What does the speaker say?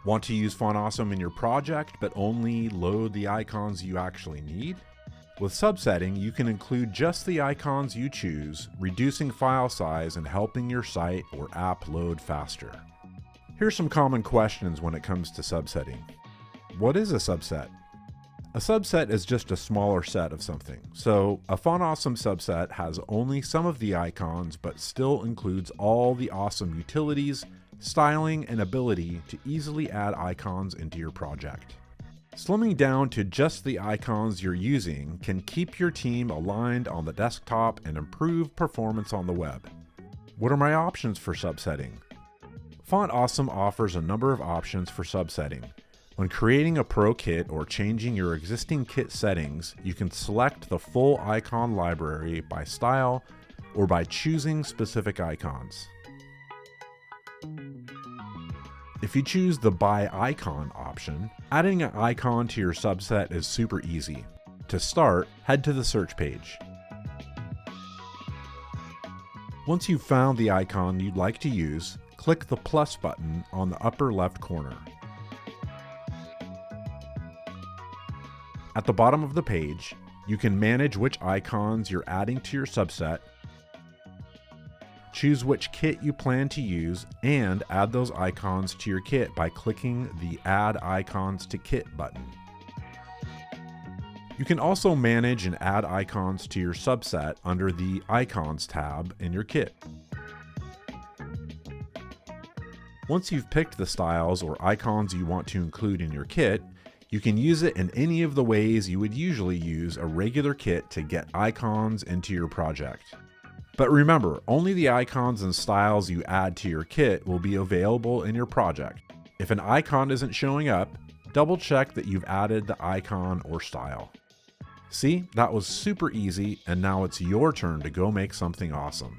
Want to use Font Awesome in your project, but only load the icons you actually need? With subsetting, you can include just the icons you choose, reducing file size and helping your site or app load faster. Here's some common questions when it comes to subsetting. What is a subset? A subset is just a smaller set of something. So a Font Awesome subset has only some of the icons, but still includes all the awesome utilities, styling, and ability to easily add icons into your project. Slimming down to just the icons you're using can keep your team aligned on the desktop and improve performance on the web. What are my options for subsetting? Font Awesome offers a number of options for subsetting. When creating a pro kit or changing your existing kit settings, you can select the full icon library by style or by choosing specific icons. If you choose the by icon option, adding an icon to your subset is super easy. To start, head to the search page. Once you've found the icon you'd like to use, click the plus button on the upper left corner. At the bottom of the page, you can manage which icons you're adding to your subset, choose which kit you plan to use, and add those icons to your kit by clicking the Add Icons to Kit button. You can also manage and add icons to your subset under the Icons tab in your kit. Once you've picked the styles or icons you want to include in your kit, you can use it in any of the ways you would usually use a regular kit to get icons into your project. But remember, only the icons and styles you add to your kit will be available in your project. If an icon isn't showing up, double check that you've added the icon or style. See, that was super easy, and now it's your turn to go make something awesome.